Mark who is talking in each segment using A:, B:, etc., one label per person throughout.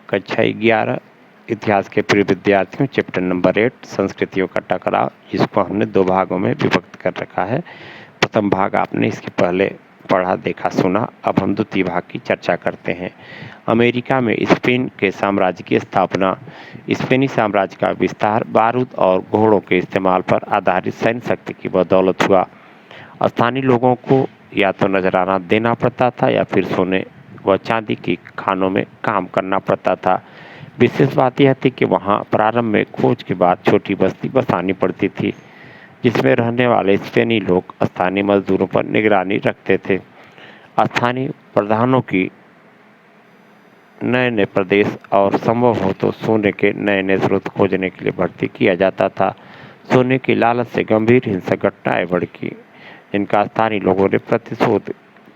A: कक्षा 11 इतिहास के प्रिय विद्यार्थियों, चैप्टर नंबर 8 संस्कृतियों का टकराव, जिसको हमने 2 भागों में विभक्त कर रखा है। प्रथम भाग आपने इसके पहले पढ़ा, देखा, सुना। अब हम द्वितीय भाग की चर्चा करते हैं। अमेरिका में स्पेन के साम्राज्य की स्थापना। स्पेनी साम्राज्य का विस्तार बारूद और घोड़ों के इस्तेमाल पर आधारित सैन्य शक्ति की बदौलत हुआ। स्थानीय लोगों को या तो नजराना देना पड़ता था या फिर सोने व चांदी की खानों में काम करना पड़ता था। विशेष बात यह थी कि वहां प्रारंभ में खोज के बाद छोटी बस्ती बसानी पड़ती थी, जिसमें रहने वाले स्पेनी लोग स्थानीय मजदूरों पर निगरानी रखते थे। स्थानीय प्रधानों की नए नए प्रदेश और संभव हो तो सोने के नए नए स्रोत खोजने के लिए भर्ती किया जाता था। सोने की लालच से गंभीर हिंसक घटनाएं भड़की, जिनका स्थानीय लोगों ने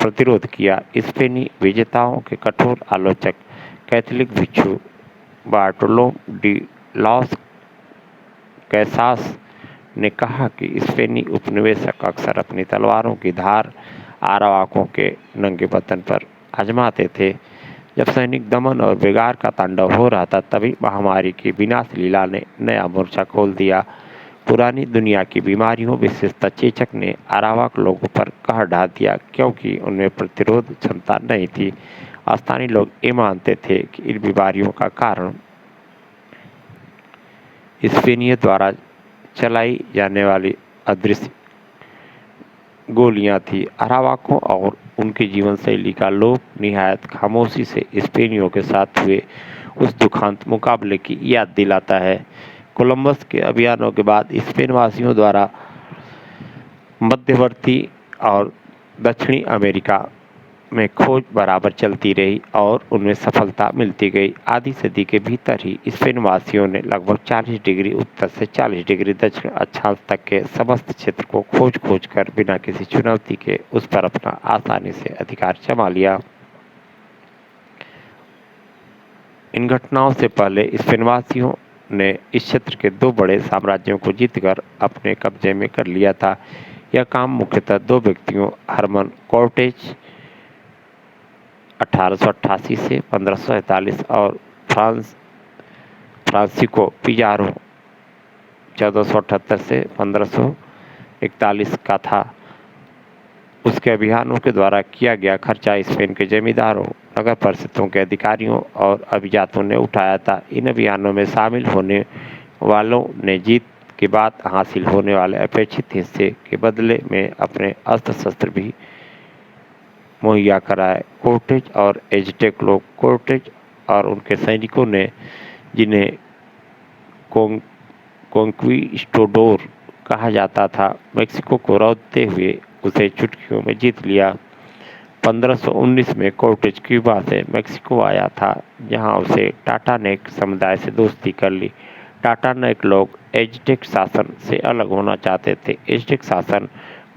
A: प्रतिरोध किया। स्पेनी विजेताओं के कठोर आलोचक कैथोलिक भिक्षु बार्टोलोम डी लॉस कैसास ने कहा कि स्पेनी उपनिवेशक अक्सर अपनी तलवारों की धार आरावाकों के नंगे बदन पर आजमाते थे। जब सैनिक दमन और बिगाड़ का तांडव हो रहा था, तभी महामारी की विनाश लीला ने नया मोर्चा खोल दिया। पुरानी दुनिया की बीमारियों, विशेषतः चेचक ने आरावाक लोगों पर कहर ढा दिया, क्योंकि उनमें प्रतिरोध क्षमता नहीं थी। स्थानीय लोग ये मानते थे कि इन बीमारियों का कारण स्पेनियों द्वारा चलाई जाने वाली अदृश्य गोलियां थी। अरावाकों और उनकी जीवन शैली का लोप निहायत खामोशी से स्पेनियों के साथ हुए उस दुखांत मुकाबले की याद दिलाता है। कोलंबस के अभियानों के बाद स्पेन वासियों द्वारा मध्यवर्ती और दक्षिणी अमेरिका में खोज बराबर चलती रही और उनमें सफलता मिलती गई। आधी सदी के भीतर ही स्पेन वासियों ने लगभग 40 डिग्री उत्तर से 40 डिग्री दक्षिण अक्षांश तक के समस्त क्षेत्र को खोज कर बिना किसी चुनौती के उस पर अपना आसानी से अधिकार जमा लिया। इन घटनाओं से पहले स्पेन वासियों ने इस क्षेत्र के 2 बड़े साम्राज्यों को जीतकर अपने कब्जे में कर लिया था। यह काम मुख्यतः 2 व्यक्तियों, हर्मन कॉर्टेज 1888 से 1541 और फ्रांसिस्को पिज़ारो 1478 से 1541 का था। उसके अभियानों के द्वारा किया गया खर्चा स्पेन के जमींदारों, नगर परिषदों के अधिकारियों और अभिजातों ने उठाया था। इन अभियानों में शामिल होने वालों ने जीत के बाद हासिल होने वाले अपेक्षित हिस्से के बदले में अपने अस्त्र शस्त्र भी मुहैया कराए। कोर्टेज और एज़टेक लोग, कोर्टेज और उनके सैनिकों ने, जिन्हें कॉन्क्विस्टाडोर कहा जाता था, मेक्सिको को रौंदते हुए उसे चुटकियों में जीत लिया। 1519 में कोर्टेज क्यूबा से मेक्सिको आया था, जहां उसे टाटानेक समुदाय से दोस्ती कर ली। टाटानेक लोग एज़टेक शासन से अलग होना चाहते थे। एज़टेक शासन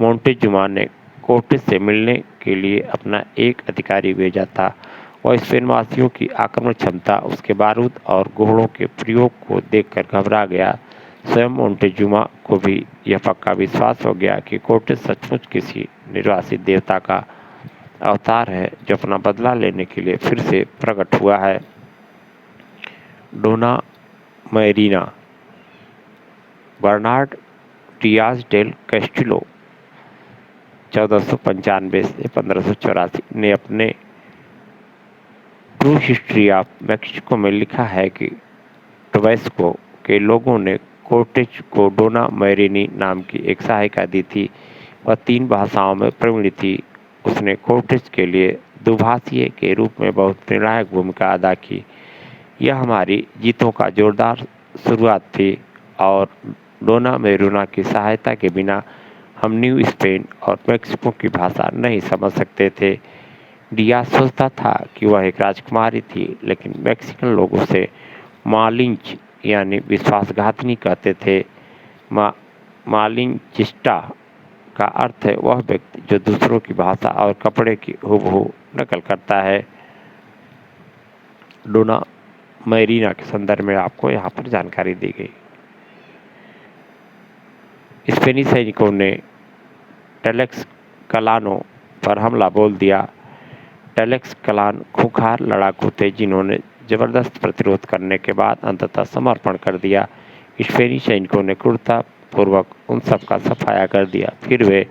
A: मोंटेजुमा ने कोर्टेज से मिलने के लिए अपना एक अधिकारी भेजा था। वह स्पेन वासियों की आक्रमण क्षमता, उसके बारूद और घोड़ों के प्रयोग को देखकर घबरा गया। स्वयं मोंटेजुमा को भी यह पक्का विश्वास हो गया कि कोर्टेज सचमुच किसी निर्वासित देवता का अवतार है, जो अपना बदला लेने के लिए फिर से प्रकट हुआ है। डोना मैरीना बर्नार्ड डियाज डेल कैस्टिलो 1495 से 1584 ने अपने ट्रू हिस्ट्री ऑफ मैक्सिको में लिखा है कि टबैस्को के लोगों ने कोर्टेज को डोना मैरीनी नाम की एक सहायिका दी थी। वह 3 भाषाओं में प्रवीण थी। उसने कोर्टेज के लिए दुभाषीय के रूप में बहुत निर्णायक भूमिका अदा की। यह हमारी जीतों का जोरदार शुरुआत थी और डोना मैरीना की सहायता के बिना हम न्यू स्पेन और मैक्सिको की भाषा नहीं समझ सकते थे। डियाज सोचता था कि वह एक राजकुमारी थी, लेकिन मैक्सिकन लोग उसे मालिंच यानी विश्वासघातनी कहते थे। मालिंचिस्टा का अर्थ है वह व्यक्ति जो दूसरों की भाषा और कपड़े की हूबहू नकल करता है। डोना मैरीना के संदर्भ में आपको यहाँ पर जानकारी दी गई। स्पेनी सैनिकों ने टेलेक्सकलानो पर हमला बोल दिया। टेलेक्सकलान खूंखार लड़ाकू थे, जिन्होंने जबरदस्त प्रतिरोध करने के बाद अंततः समर्पण कर दिया। स्पेनी सैनिकों ने क्रूरतापूर्वक उन सबका सफाया कर दिया। फिर वे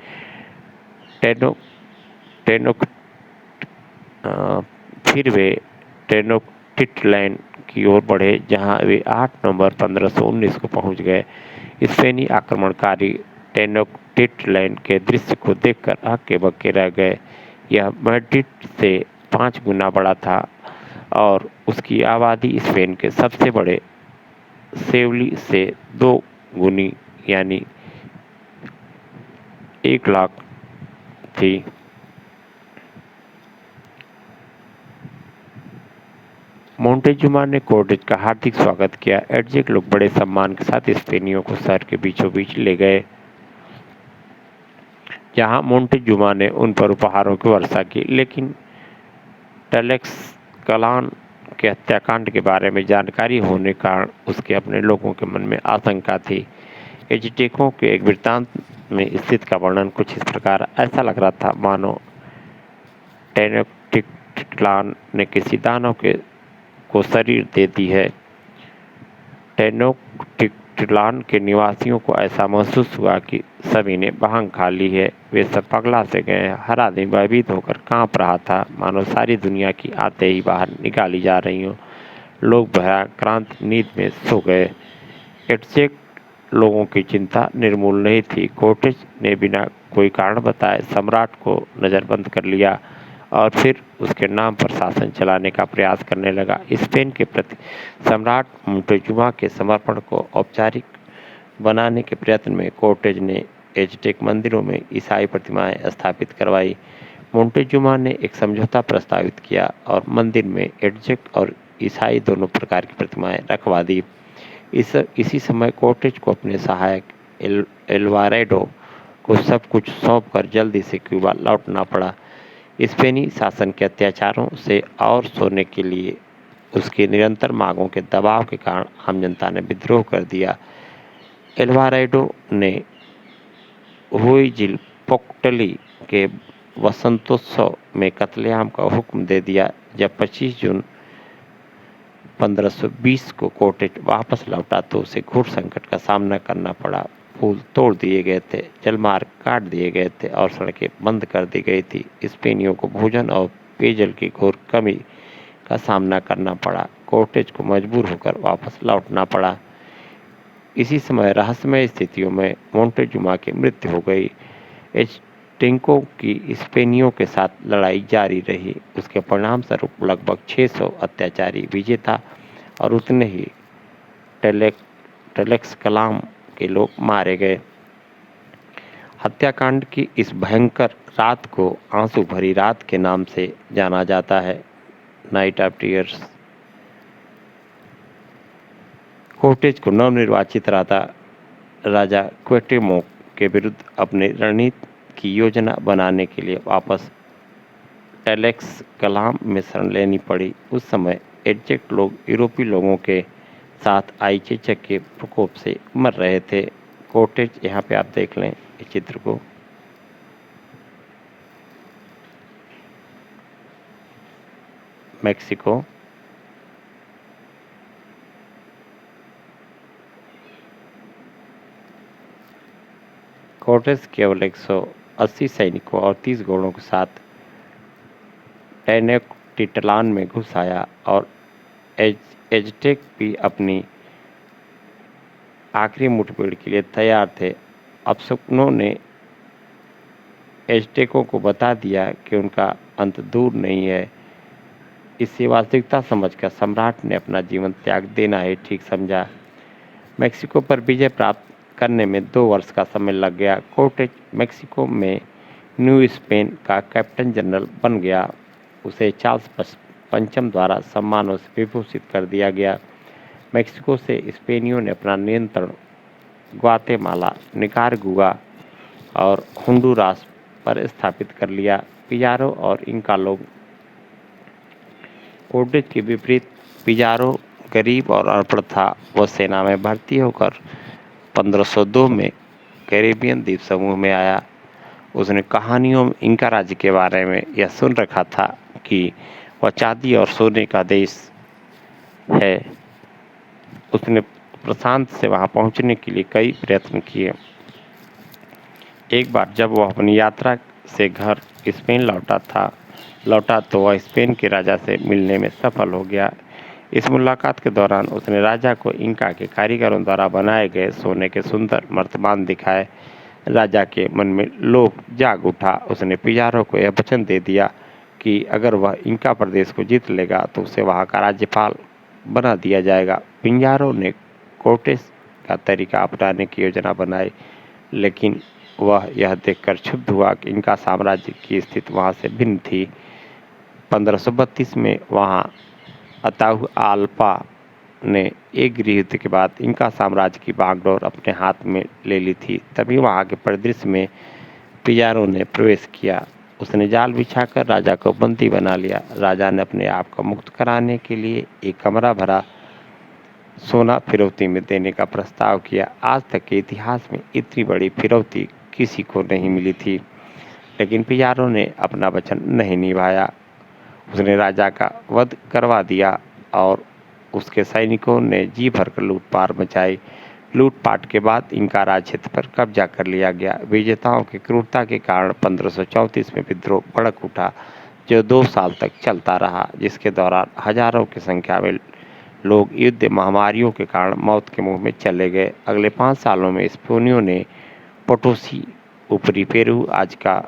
A: टेनोक्टिट्लान की ओर बढ़े, जहां वे 8 नवंबर 1519 को पहुंच गए। स्पेनी आक्रमणकारी टेनोक्टिट्लान के दृश्य को देखकर हक्के बक्के रह गए। यह मैड्रिड से 5 गुना बड़ा था और उसकी आबादी स्पेन के सबसे बड़े सेवली से 2 गुनी यानी 1 लाख थी। मोंटेजुमा ने कोर्टेज का हार्दिक स्वागत किया। एडजेक लोग बड़े सम्मान के साथ स्पेनियों को शहर के बीचों बीच ले गए, जहां मोंटेजुमा ने उन पर उपहारों की वर्षा की। लेकिन टलेक्सकलान के हत्याकांड के बारे में जानकारी होने के कारण उसके अपने लोगों के मन में आशंका थी। एज़टेकों के एक वृत्तांत में स्थिति का वर्णन कुछ इस प्रकार, ऐसा लग रहा था मानो टेनोक्टिट्लान ने किसी दानव को शरीर दे दी है। टेनोक्टिट्लान के निवासियों को ऐसा महसूस हुआ कि सभी ने भांग खा ली है। वे सब पगला से गए। हर आदमी भयभीत होकर कांप रहा था, मानो सारी दुनिया की आते ही बाहर निकाली जा रही हो। लोग भयाक्रांत नींद में सो गए। एडजेक लोगों की चिंता निर्मूल नहीं थी। कोर्टेज ने बिना कोई कारण बताए सम्राट को नज़रबंद कर लिया और फिर उसके नाम पर शासन चलाने का प्रयास करने लगा। स्पेन के प्रति सम्राट मोंटेजुमा के समर्पण को औपचारिक बनाने के प्रयत्न में कोर्टेज ने एज़टेक मंदिरों में ईसाई प्रतिमाएं स्थापित करवाई। मोंटेजुमा ने एक समझौता प्रस्तावित किया और मंदिर में एज़टेक और ईसाई दोनों प्रकार की प्रतिमाएं रखवा दी। इसी समय कोर्टेज को अपने सहायक एल्वारेडो को सब कुछ सौंपकर जल्दी से क्यूबा लौटना पड़ा। स्पेनी शासन के अत्याचारों से और सोने के लिए उसकी निरंतर मांगों के दबाव के कारण आम जनता ने विद्रोह कर दिया। एल्वारेडो ने हुइजिलपोक्टली के वसंतोत्सव में कत्लेआम का हुक्म दे दिया। जब 25 जून 1520 को कोर्टेज वापस लौटा तो उसे घोर संकट का सामना करना पड़ा। पुल तोड़ दिए गए थे, जलमार्ग काट दिए गए थे और सड़कें बंद कर दी गई थी। स्पेनियों को भोजन और पेयजल की घोर कमी का सामना करना पड़ा। कोर्टेज को मजबूर होकर वापस लौटना पड़ा। इसी समय रहस्यमय स्थितियों में मोंटेजुमा की मृत्यु हो गई। एज़टेकों की स्पेनियों के साथ लड़ाई जारी रही। उसके परिणाम स्वरूप लगभग 600 अत्याचारी विजेता और उतने ही टलेक्सकलान के लोग मारे गए। हत्याकांड की इस भयंकर रात को आंसू भरी रात के नाम से जाना जाता है, नाइट ऑफ टीयर्स। कोर्टेज को नवनिर्वाचित राजा क्वेटेमोक के विरुद्ध अपनी रणनीति की योजना बनाने के लिए वापस टलेक्सकलान में शरण लेनी पड़ी। उस समय एज़टेक लोग यूरोपीय लोगों के साथ आई चेचक के प्रकोप से मर रहे थे। कोर्टेज, यहाँ पे आप देख लें इस चित्र को। मेक्सिको, कोर्टेज केवल 180 सैनिकों और 30 घोड़ों के साथ टेनोक्टिट्लान में घुस आया और एज़टेक भी अपनी आखिरी मुठभेड़ के लिए तैयार थे। अपशकुनों ने एज़टेकों को बता दिया कि उनका अंत दूर नहीं है। इसे वास्तविकता समझकर सम्राट ने अपना जीवन त्याग देना ही ठीक समझा। मेक्सिको पर विजय प्राप्त करने में 2 वर्ष का समय लग गया। कोर्टेज मेक्सिको में न्यू स्पेन का कैप्टन जनरल बन गया। उसे चार्ल्स पंचम द्वारा सम्मानों से विभूषित कर दिया गया। मेक्सिको से स्पेनियों ने अपना नियंत्रण ग्वातेमाला, निकारागुआ और होंडुरास पर स्थापित कर लिया। पिजारो और इंका लोग कोर्टेज के विपरीत, पिजारो गरीब और अनपढ़ था। वह सेना में भर्ती होकर 1502 में कैरेबियन द्वीप समूह में आया। उसने कहानियों में इंका राज्य के बारे में यह सुन रखा था कि वह चांदी और सोने का देश है। उसने प्रशांत से वहां पहुंचने के लिए कई प्रयत्न किए। एक बार जब वह अपनी यात्रा से घर स्पेन लौटा तो वह स्पेन के राजा से मिलने में सफल हो गया। इस मुलाकात के दौरान उसने राजा को इंका के कारीगरों द्वारा बनाए गए सोने के सुंदर मर्तबान दिखाए। राजा के मन में लोभ जाग उठा। उसने पिजारो को यह वचन दे दिया कि अगर वह इंका प्रदेश को जीत लेगा तो उसे वहां का राज्यपाल बना दिया जाएगा। पिजारो ने कोर्टेस का तरीका अपनाने की योजना बनाई, लेकिन वह यह देखकर क्षुब्ध हुआ कि इंका साम्राज्य की स्थिति वहां से भिन्न थी। 1532 में वहां अताहुआल्पा ने एक गृह युद्ध के बाद इंका साम्राज्य की बागडोर अपने हाथ में ले ली थी। तभी वहां के परिदृश्य में पिजारो ने प्रवेश किया। उसने जाल बिछाकर राजा को बंदी बना लिया। राजा ने अपने आप को मुक्त कराने के लिए एक कमरा भरा सोना फिरौती में देने का प्रस्ताव किया। आज तक के इतिहास में इतनी बड़ी फिरौती किसी को नहीं मिली थी, लेकिन पिजारो ने अपना वचन नहीं निभाया। उसने राजा का वध करवा दिया और उसके सैनिकों ने जी भरकर लूटपाट मचाई। लूटपाट के बाद इंका राज क्षेत्र पर कब्जा कर लिया गया। विजेताओं की क्रूरता के कारण 1534 में विद्रोह भड़क उठा, जो 2 साल तक चलता रहा, जिसके दौरान हजारों की संख्या में लोग युद्ध महामारियों के कारण मौत के मुंह में चले गए। अगले 5 सालों में स्पेनियों ने पोटोसी, ऊपरी पेरू, आज का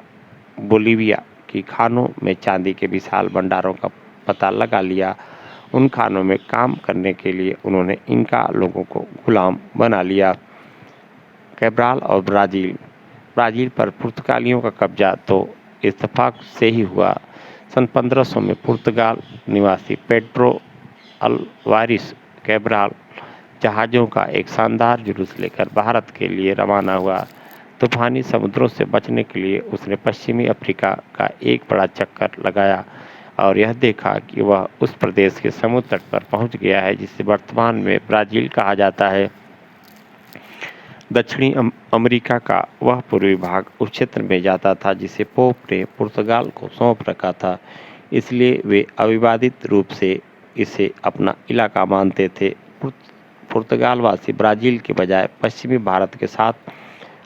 A: बोलीविया की खानों में चांदी के विशाल भंडारों का पता लगा लिया। उन खानों में काम करने के लिए उन्होंने इंका लोगों को गुलाम बना लिया। कैब्राल और ब्राजील पर पुर्तगालियों का कब्जा तो इत्तेफाक से ही हुआ। सन 1500 में पुर्तगाल निवासी पेड्रो अल्वारिस कैब्राल जहाज़ों का एक शानदार जुलूस लेकर भारत के लिए रवाना हुआ। तूफानी समुद्रों से बचने के लिए उसने पश्चिमी अफ्रीका का एक बड़ा चक्कर लगाया और यह देखा कि वह उस प्रदेश के समुद्र तट पर पहुंच गया है जिसे वर्तमान में ब्राज़ील कहा जाता है। दक्षिणी अमेरिका का वह पूर्वी भाग उस क्षेत्र में जाता था जिसे पोप ने पुर्तगाल को सौंप रखा था, इसलिए वे अविवादित रूप से इसे अपना इलाका मानते थे। पुर्तगालवासी ब्राज़ील के बजाय पश्चिमी भारत के साथ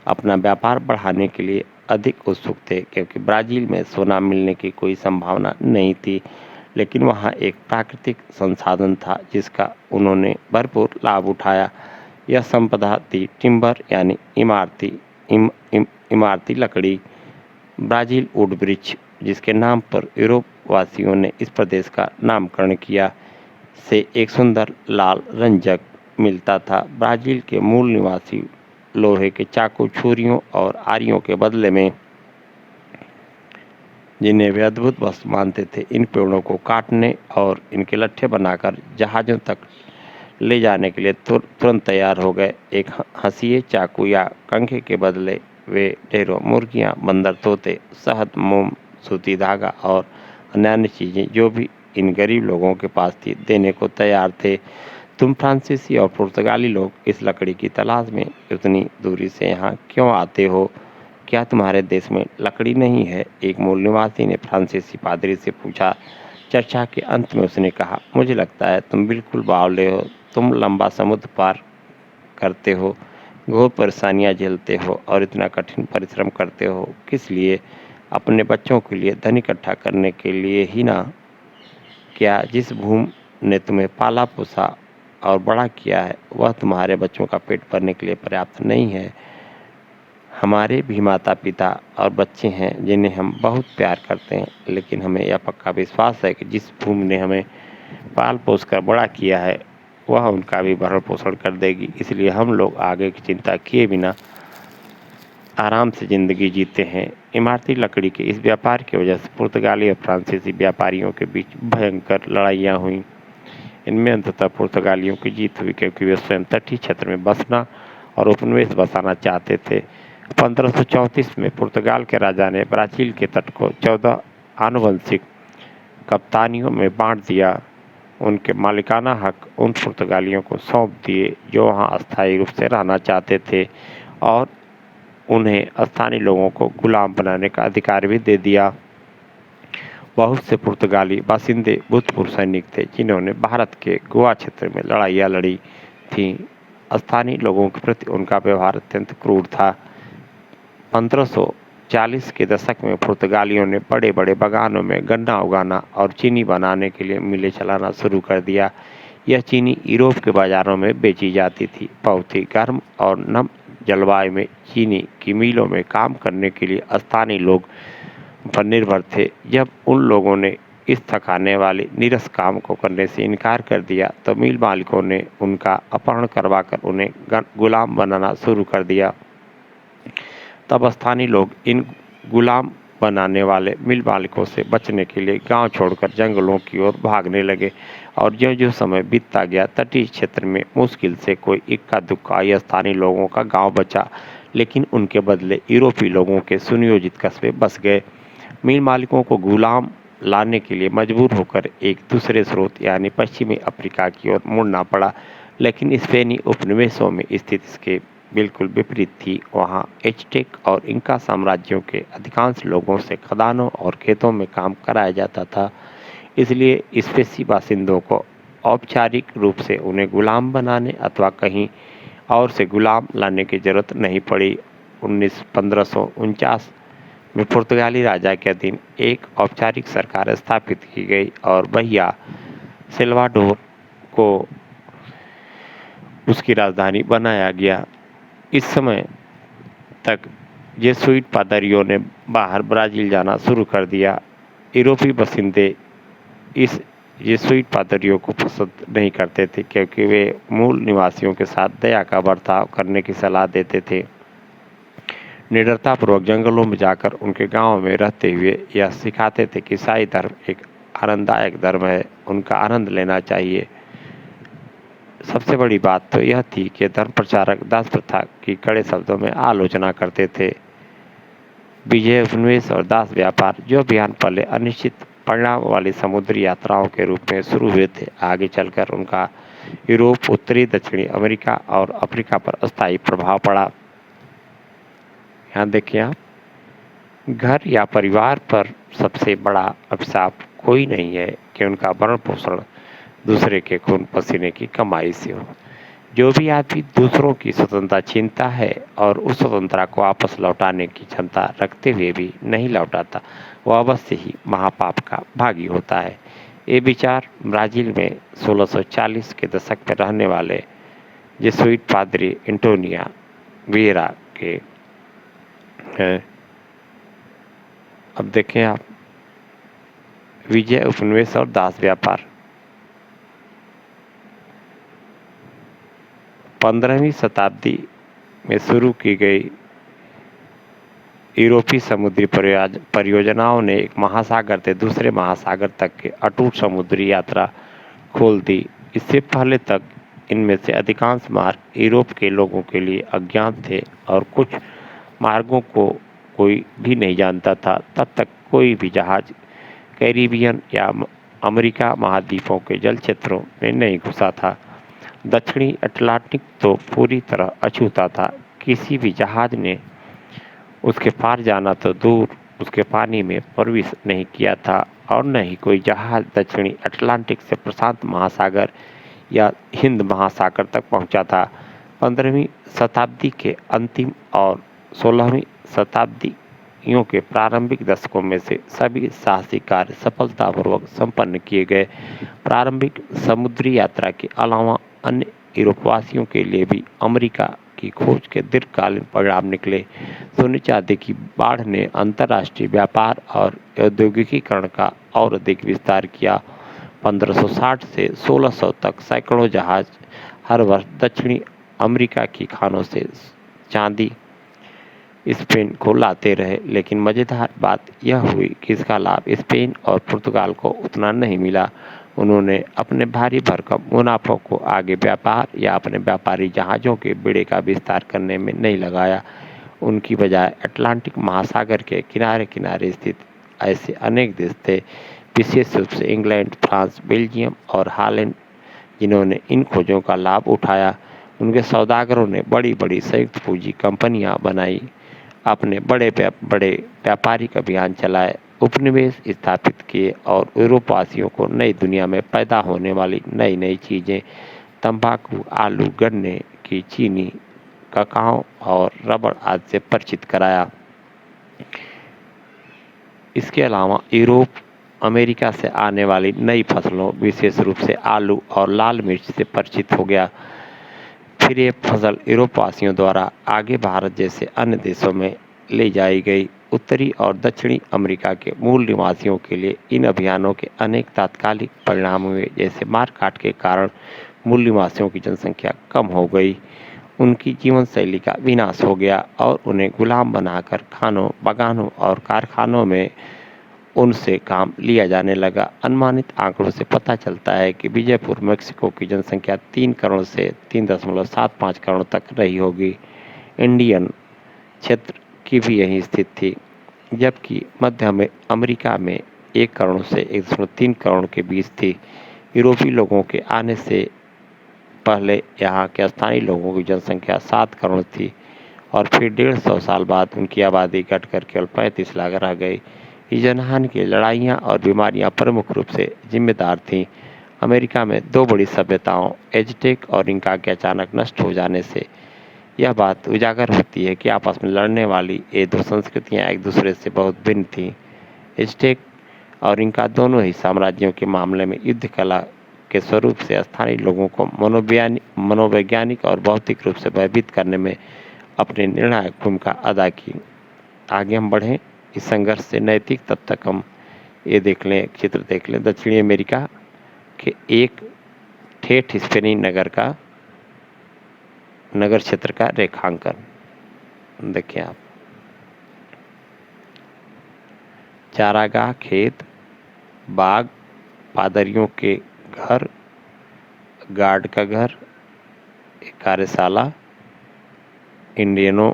A: अपना व्यापार बढ़ाने के लिए अधिक उत्सुक थे, क्योंकि ब्राज़ील में सोना मिलने की कोई संभावना नहीं थी, लेकिन वहाँ एक प्राकृतिक संसाधन था जिसका उन्होंने भरपूर लाभ उठाया। यह संपदा थी टिम्बर, यानी इमारती लकड़ी। ब्राज़ील वुड वृक्ष, जिसके नाम पर यूरोप वासियों ने इस प्रदेश का नामकरण किया, से एक सुंदर लाल रंजक मिलता था। ब्राज़ील के मूल निवासी लोहे के चाकू, छुरियों और आरियों के बदले में, जिन्हें वे अद्भुत वस्तु मानते थे, इन पेड़ों को काटने और इनके लट्ठे बनाकर जहाज़ों तक ले जाने के लिए तुरंत तैयार हो गए। एक हंसिए चाकू या कंघे के बदले वे ढेरों मुर्गियां, बंदर, तोते, शहद, मोम, सूती धागा और अन्य चीजें जो भी इन गरीब लोगों के पास थी, देने को तैयार थे। तुम फ्रांसीसी और पुर्तगाली लोग इस लकड़ी की तलाश में इतनी दूरी से यहाँ क्यों आते हो? क्या तुम्हारे देश में लकड़ी नहीं है? एक मूल निवासी ने फ्रांसीसी पादरी से पूछा। चर्चा के अंत में उसने कहा, मुझे लगता है तुम बिल्कुल बावले हो। तुम लंबा समुद्र पार करते हो, घोर परेशानियां झेलते हो और इतना कठिन परिश्रम करते हो, किस लिए? अपने बच्चों के लिए धन इकट्ठा करने के लिए ही ना? क्या जिस भूमि ने तुम्हें पाला पोसा और बड़ा किया है, वह तुम्हारे बच्चों का पेट भरने के लिए पर्याप्त नहीं है? हमारे भी माता पिता और बच्चे हैं जिन्हें हम बहुत प्यार करते हैं, लेकिन हमें यह पक्का विश्वास है कि जिस भूमि ने हमें पाल पोस कर बड़ा किया है, वह उनका भी भरण पोषण कर देगी। इसलिए हम लोग आगे की चिंता किए बिना आराम से जिंदगी जीते हैं। इमारती लकड़ी के इस व्यापार की वजह से पुर्तगाली और फ्रांसीसी व्यापारियों के बीच भयंकर लड़ाइयाँ हुई। इनमें अंततः पुर्तगालियों की जीत हुई, क्योंकि वे स्वयं तटीय क्षेत्र में बसना और उपनिवेश बसाना चाहते थे। 1534 में पुर्तगाल के राजा ने ब्राज़ील के तट को 14 आनुवंशिक कप्तानियों में बांट दिया। उनके मालिकाना हक उन पुर्तगालियों को सौंप दिए जो वहां अस्थायी रूप से रहना चाहते थे, और उन्हें स्थानीय लोगों को गुलाम बनाने का अधिकार भी दे दिया। बहुत से पुर्तगाली बासिंदे भूतपूर्व सैनिक थे जिन्होंने भारत के गोवा क्षेत्र में लड़ाइयाँ लड़ी थीं। स्थानीय लोगों के प्रति उनका व्यवहार अत्यंत क्रूर था। 1540 के दशक में पुर्तगालियों ने बड़े बड़े बागानों में गन्ना उगाना और चीनी बनाने के लिए मिलें चलाना शुरू कर दिया। यह चीनी यूरोप के बाजारों में बेची जाती थी। बहुत ही गर्म और नम जलवायु में चीनी की मिलों में काम करने के लिए स्थानीय लोग पर निर्भर थे। जब उन लोगों ने इस थकाने वाले नीरस काम को करने से इनकार कर दिया तो मिल मालिकों ने उनका अपहरण करवाकर उन्हें गुलाम बनाना शुरू कर दिया। तब स्थानीय लोग इन गुलाम बनाने वाले मिल मालिकों से बचने के लिए गांव छोड़कर जंगलों की ओर भागने लगे और जो समय बीतता गया तटीय क्षेत्र में मुश्किल से कोई इक्का दुक्का या स्थानीय लोगों का गांव बचा, लेकिन उनके बदले यूरोपीय लोगों के सुनियोजित कस्बे बस गए। मिल मालिकों को गुलाम लाने के लिए मजबूर होकर एक दूसरे स्रोत यानी पश्चिमी अफ्रीका की ओर मुड़ना पड़ा, लेकिन स्पेनी उपनिवेशों में स्थिति इसके बिल्कुल विपरीत थी। वहाँ एज़टेक और इंका साम्राज्यों के अधिकांश लोगों से खदानों और खेतों में काम कराया जाता था, इसलिए स्पेनी बासिंदों को औपचारिक रूप से उन्हें गुलाम बनाने अथवा कहीं और से गुलाम लाने की जरूरत नहीं पड़ी। 1549 में पुर्तगाली राजा के अधीन एक औपचारिक सरकार स्थापित की गई और बहिया सेल्वाडोर को उसकी राजधानी बनाया गया। इस समय तक जेसुइट पादरियों ने बाहर ब्राज़ील जाना शुरू कर दिया। यूरोपीय बासिंदे इस जेसुइट पादरियों को पसंद नहीं करते थे क्योंकि वे मूल निवासियों के साथ दया का बर्ताव करने की सलाह देते थे। निडरतापूर्वक जंगलों में जाकर उनके गांव में रहते हुए यह सिखाते थे कि ईसाई धर्म एक आनंददायक धर्म है, उनका आनंद लेना चाहिए। सबसे बड़ी बात तो यह थी कि धर्म प्रचारक दास प्रथा की कड़े शब्दों में आलोचना करते थे। विजय उपनिवेश और दास व्यापार जो अभियान पहले अनिश्चित परिणाम वाली समुद्री यात्राओं के रूप में शुरू हुए थे, आगे चलकर उनका यूरोप, उत्तरी दक्षिणी अमेरिका और अफ्रीका पर अस्थायी प्रभाव पड़ा। यहाँ देखिए आप, घर या परिवार पर सबसे बड़ा अभिशाप कोई नहीं है कि उनका भरण पोषण दूसरे के खून पसीने की कमाई से हो। जो भी आदमी दूसरों की स्वतंत्रता छीनता है और उस स्वतंत्रता को वापस लौटाने की क्षमता रखते हुए भी नहीं लौटाता, वह अवश्य ही महापाप का भागी होता है। ये विचार ब्राज़ील में 1640 के दशक में रहने वाले जेसुइट पादरी एंटोनियो विएरा के हैं। अब देखें आप, विजय उपनिवेश और दास व्यापार। 15वीं शताब्दी में शुरू की गई यूरोपीय समुद्री परियोजनाओं ने एक महासागर से दूसरे महासागर तक के अटूट समुद्री यात्रा खोल दी। इससे पहले तक इनमें से अधिकांश मार्ग यूरोप के लोगों के लिए अज्ञात थे और कुछ मार्गों को कोई भी नहीं जानता था। तब तक कोई भी जहाज कैरिबियन या अमेरिका महाद्वीपों के जल क्षेत्रों में नहीं घुसा था। दक्षिणी अटलांटिक तो पूरी तरह अछूता था। किसी भी जहाज ने उसके पार जाना तो दूर उसके पानी में प्रवेश नहीं किया था और न ही कोई जहाज दक्षिणी अटलांटिक से प्रशांत महासागर या हिंद महासागर तक पहुंचा था। 15वीं शताब्दी के अंतिम और 16वीं शताब्दियों के प्रारंभिक दशकों में से सभी साहसिक कार्य सफलतापूर्वक संपन्न किए गए। प्रारंभिक समुद्री यात्रा के अलावा अन्य यूरोपवासियों के लिए भी अमेरिका की खोज के दीर्घकालीन परिणाम निकले। सोने चांदी की बाढ़ ने अंतर्राष्ट्रीय व्यापार और औद्योगिकीकरण का और अधिक विस्तार किया। 1560 से 1600 तक सैकड़ों जहाज हर वर्ष दक्षिणी अमेरिका की खानों से चांदी स्पेन को लाते रहे, लेकिन मज़ेदार बात यह हुई कि इसका लाभ स्पेन और पुर्तगाल को उतना नहीं मिला। उन्होंने अपने भारी भरकम मुनाफों को आगे व्यापार या अपने व्यापारी जहाज़ों के बेड़े का विस्तार करने में नहीं लगाया। उनकी बजाय अटलांटिक महासागर के किनारे किनारे स्थित ऐसे अनेक देश थे, विशेष रूप से इंग्लैंड, फ्रांस, बेल्जियम और हॉलैंड, जिन्होंने इन खोजों का लाभ उठाया। उनके सौदागरों ने बड़ी बड़ी संयुक्त पूंजी कंपनियां बनाई, अपने बड़े व्यापारिक अभियान चलाए उपनिवेश स्थापित किए और यूरोपवासियों को नई दुनिया में पैदा होने वाली नई नई चीज़ें तंबाकू, आलू, गन्ने की चीनी, ककाओ और रबड़ आदि से परिचित कराया। इसके अलावा यूरोप अमेरिका से आने वाली नई फसलों, विशेष रूप से आलू और लाल मिर्च से परिचित हो गया। फिर ये फसल यूरोपवासियों द्वारा आगे भारत जैसे अन्य देशों में ले जाई गई। उत्तरी और दक्षिणी अमेरिका के मूल निवासियों के लिए इन अभियानों के अनेक तात्कालिक परिणाम हुए, जैसे मारकाट के कारण मूल निवासियों की जनसंख्या कम हो गई, उनकी जीवन शैली का विनाश हो गया और उन्हें गुलाम बनाकर खानों, बागानों और कारखानों में उनसे काम लिया जाने लगा। अनुमानित आंकड़ों से पता चलता है कि विजयपुर मेक्सिको की जनसंख्या 3 करोड़ से 3.75 करोड़ तक रही होगी। इंडियन क्षेत्र की भी यही स्थिति थी, जबकि मध्य अमेरिका में 1 करोड़ से 1.3 करोड़ के बीच थी। यूरोपीय लोगों के आने से पहले यहाँ के स्थानीय लोगों की जनसंख्या 7 करोड़ थी और फिर 150 साल बाद उनकी आबादी घटकर केवल 35 लाख रह गई। इस जनहानि की लड़ाइयाँ और बीमारियाँ प्रमुख रूप से जिम्मेदार थीं। अमेरिका में 2 बड़ी सभ्यताओं एज़टेक और इंका के अचानक नष्ट हो जाने से यह बात उजागर होती है कि आपस में लड़ने वाली ये 2 संस्कृतियाँ एक दूसरे से बहुत भिन्न थीं। एज़टेक और इंका दोनों ही साम्राज्यों के मामले में युद्ध कला के स्वरूप से स्थानीय लोगों को मनोवैज्ञानिक और भौतिक रूप से भयभीत करने में अपनी निर्णायक भूमिका अदा की। आगे हम बढ़ें इस संघर्ष से नैतिक तब तक हम ये देख लें, चित्र देख लें दक्षिणी अमेरिका के एक ठेठ स्पेनी नगर क्षेत्र का रेखांकन देखिए आप। चारागाह, खेत, बाग, पादरियों के घर, गार्ड का घर, कार्यशाला, इंडियनों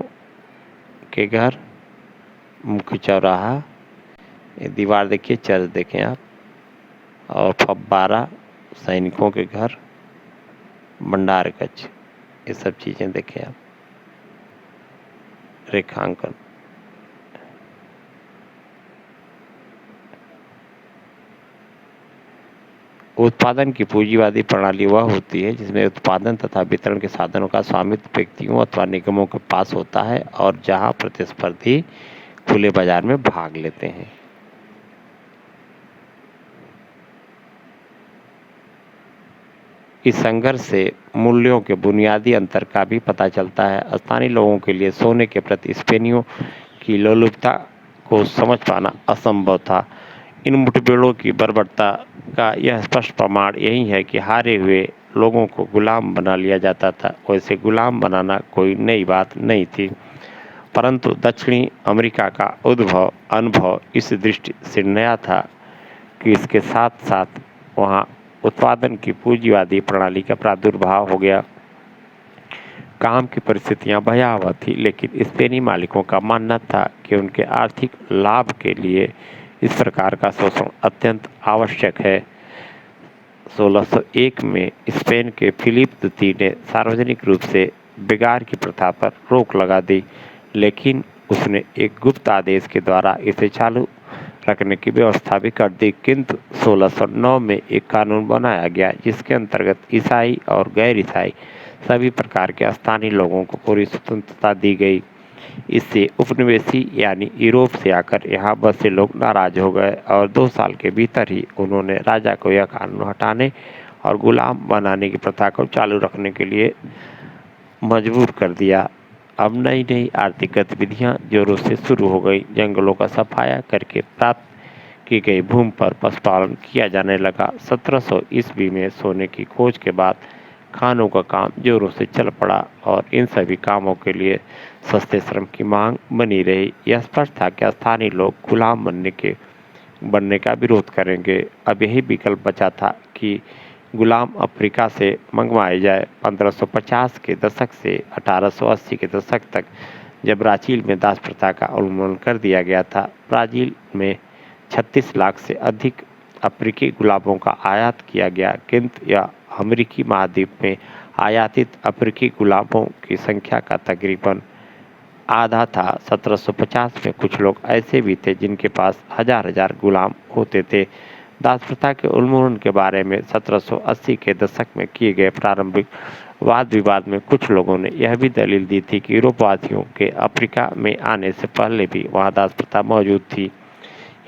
A: के घर, मुख्य चौराहा, ये दीवार देखिए, चर्च देखें आप, और फव्वारा, सैनिकों के घर, भंडार कक्ष, ये सब चीज़ें देखें आप। रेखांकन उत्पादन की पूंजीवादी प्रणाली वह होती है जिसमें उत्पादन तथा वितरण के साधनों का स्वामित्व व्यक्तियों अथवा निगमों के पास होता है और जहां प्रतिस्पर्धी खुले बाजार में भाग लेते हैं। इस संघर्ष से मूल्यों के बुनियादी अंतर का भी पता चलता है। स्थानीय लोगों के लिए सोने के प्रति स्पेनियों की लोलुपता को समझ पाना असंभव था। इन मुठभेड़ों की बर्बरता का यह स्पष्ट प्रमाण यही है कि हारे हुए लोगों को गुलाम बना लिया जाता था। वैसे गुलाम बनाना कोई नई बात नहीं थी, परंतु दक्षिणी अमेरिका का अनुभव इस दृष्टि से नया था कि इसके साथ साथ वहाँ उत्पादन की पूंजीवादी प्रणाली का प्रादुर्भाव हो गया। काम की परिस्थितियां भयावह थी, लेकिन स्पेनी मालिकों का मानना था कि उनके आर्थिक लाभ के लिए इस प्रकार का शोषण अत्यंत आवश्यक है। 1601 में स्पेन के फिलिप द्वितीय ने सार्वजनिक रूप से बिगार की प्रथा पर रोक लगा दी, लेकिन उसने एक गुप्त आदेश के द्वारा इसे चालू रखने की व्यवस्था भी कर दी। किंतु 1609 में एक कानून बनाया गया जिसके अंतर्गत ईसाई और गैर ईसाई सभी प्रकार के स्थानीय लोगों को पूरी स्वतंत्रता दी गई। इससे उपनिवेशी यानी यूरोप से आकर यहाँ बसे लोग नाराज हो गए और 2 साल के भीतर ही उन्होंने राजा को यह कानून हटाने और गुलाम बनाने की प्रथा को चालू रखने के लिए मजबूर कर दिया। अब नई नई आर्थिक गतिविधियां जोरों से शुरू हो गई। जंगलों का सफाया करके प्राप्त की गई भूमि पर पशुपालन किया जाने लगा। 1700 ईस्वी में सोने की खोज के बाद खानों का काम जोरों से चल पड़ा और इन सभी कामों के लिए सस्ते श्रम की मांग बनी रही। यह स्पष्ट था कि स्थानीय लोग गुलाम बनने का विरोध करेंगे। अब यही विकल्प बचा था कि गुलाम अफ्रीका से मंगवाए जाए। 1550 के दशक से 1880 के दशक तक जब ब्राज़ील में दास प्रथा का उन्मूलन कर दिया गया था, ब्राज़ील में 36 लाख से अधिक अफ्रीकी गुलामों का आयात किया गया। किंतु यह अमेरिकी महाद्वीप में आयातित अफ्रीकी गुलामों की संख्या का तकरीबन आधा था। 1750 में कुछ लोग ऐसे भी थे जिनके पास हजार हजार गुलाम होते थे। दास प्रथा के उन्मूलन के बारे में 1780 के दशक में किए गए प्रारंभिक वाद विवाद में कुछ लोगों ने यह भी दलील दी थी कि यूरोपवासियों के अफ्रीका में आने से पहले भी वहाँ दास प्रथा मौजूद थी।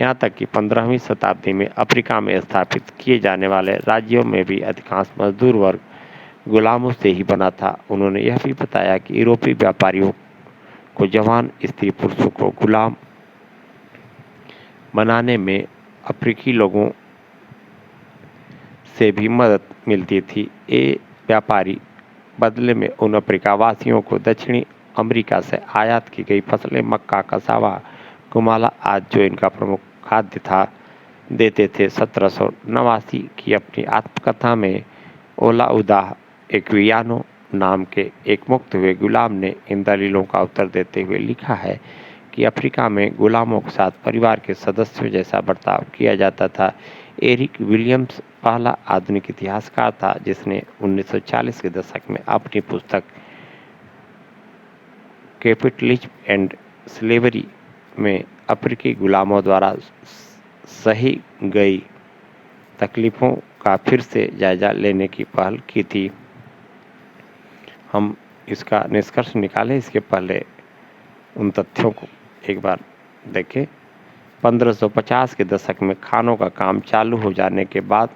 A: यहाँ तक कि 15वीं शताब्दी में अफ्रीका में स्थापित किए जाने वाले राज्यों में भी अधिकांश मजदूर वर्ग गुलामों से ही बना था। उन्होंने यह भी बताया कि यूरोपीय व्यापारियों को जवान स्त्री पुरुषों को गुलाम बनाने में अफ्रीकी लोगों से भी मदद मिलती थी। ये व्यापारी बदले में उन अफ्रीका वासियों को दक्षिणी अमेरिका से आयात की गई फसलें मक्का, कसावा, कुमाला आदि जो इनका प्रमुख खाद्य था देते थे। 1789 की अपनी आत्मकथा में ओलाउदाह एक्वियानो नाम के एक मुक्त हुए गुलाम ने इन दलीलों का उत्तर देते हुए लिखा है कि अफ्रीका में गुलामों के साथ परिवार के सदस्यों जैसा बर्ताव किया जाता था। एरिक विलियम्स पहला आधुनिक इतिहासकार था जिसने 1940 के दशक में अपनी पुस्तक कैपिटलिज्म एंड स्लेवरी में अफ्रीकी गुलामों द्वारा सही गई तकलीफों का फिर से जायजा लेने की पहल की थी। हम इसका निष्कर्ष निकालें इसके पहले उन तथ्यों को एक बार देखें। 1550 के दशक में खानों का काम चालू हो जाने के बाद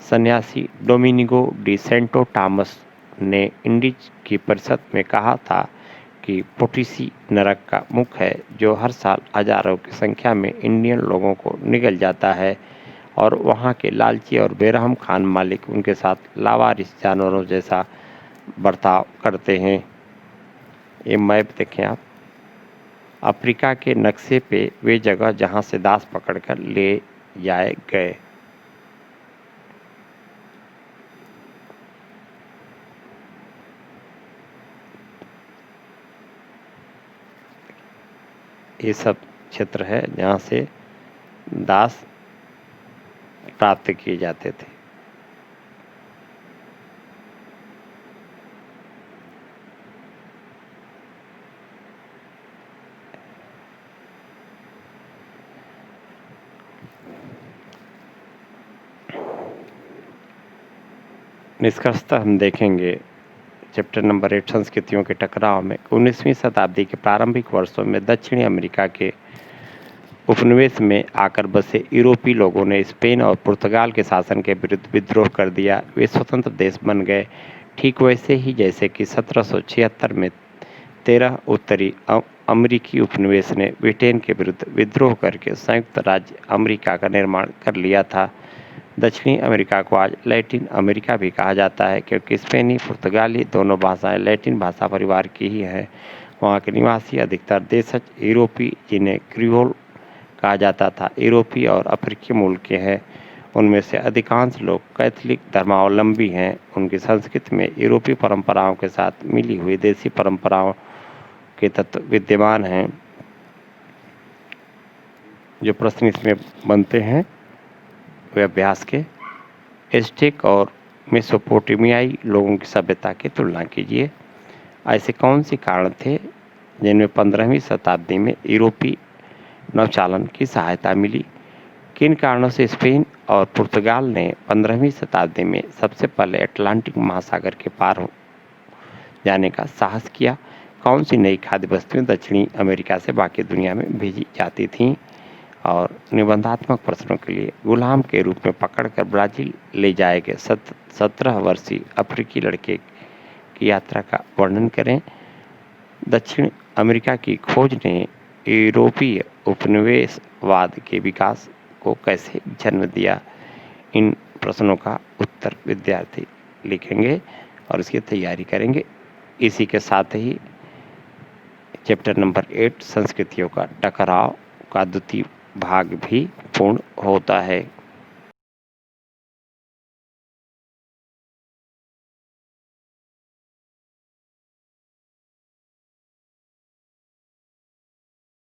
A: सन्यासी डोमिनिगो डी सेंटो टॉमस ने इंडीज की परिषद में कहा था कि पोटिसी नरक का मुख है जो हर साल हजारों की संख्या में इंडियन लोगों को निगल जाता है और वहाँ के लालची और बेरहम खान मालिक उनके साथ लावारिस जानवरों जैसा बर्ताव करते हैं। ये मैप देखें आप, अफ्रीका के नक्शे पे वे जगह जहाँ से दास पकड़कर ले जाए गए। ये सब क्षेत्र है जहाँ से दास प्राप्त किए जाते थे। निष्कर्षतः हम देखेंगे चैप्टर नंबर 8 संस्कृतियों के टकराव में 19वीं शताब्दी के प्रारंभिक वर्षों में दक्षिणी अमेरिका के उपनिवेश में आकर बसे यूरोपीय लोगों ने स्पेन और पुर्तगाल के शासन के विरुद्ध विद्रोह कर दिया। वे स्वतंत्र देश बन गए, ठीक वैसे ही जैसे कि 1776 में 13 उत्तरी अमेरिकी उपनिवेश ने ब्रिटेन के विरुद्ध विद्रोह करके संयुक्त राज्य अमेरिका का निर्माण कर लिया था। दक्षिणी अमेरिका को आज लैटिन अमेरिका भी कहा जाता है क्योंकि स्पेनी पुर्तगाली दोनों भाषाएं लैटिन भाषा परिवार की ही हैं। वहाँ के निवासी अधिकतर देशज यूरोपीय जिन्हें क्रियोल कहा जाता था यूरोपीय और अफ्रीकी मूल के हैं। उनमें से अधिकांश लोग कैथोलिक धर्मावलंबी हैं। उनकी संस्कृति में यूरोपीय परंपराओं के साथ मिली हुई देसी परंपराओं के तत्व विद्यमान हैं। जो प्रश्न इसमें बनते हैं वे अभ्यास के, एज़टेक और मेसोपोटामियाई लोगों की सभ्यता की तुलना कीजिए। ऐसे कौन से कारण थे जिनमें 15वीं शताब्दी में यूरोपीय नौचालन की सहायता मिली? किन कारणों से स्पेन और पुर्तगाल ने 15वीं शताब्दी में सबसे पहले अटलांटिक महासागर के पार जाने का साहस किया? कौन सी नई खाद्य वस्तुएं दक्षिणी अमेरिका से बाकी दुनिया में भेजी जाती थीं? और निबंधात्मक प्रश्नों के लिए गुलाम के रूप में पकड़कर ब्राज़ील ले जाए गए 17 वर्षीय अफ्रीकी लड़के की यात्रा का वर्णन करें। दक्षिण अमेरिका की खोज ने यूरोपीय उपनिवेशवाद के विकास को कैसे जन्म दिया? इन प्रश्नों का उत्तर विद्यार्थी लिखेंगे और इसकी तैयारी करेंगे। इसी के साथ ही चैप्टर नंबर 8 संस्कृतियों का टकराव का द्वितीय भाग भी पूर्ण होता है।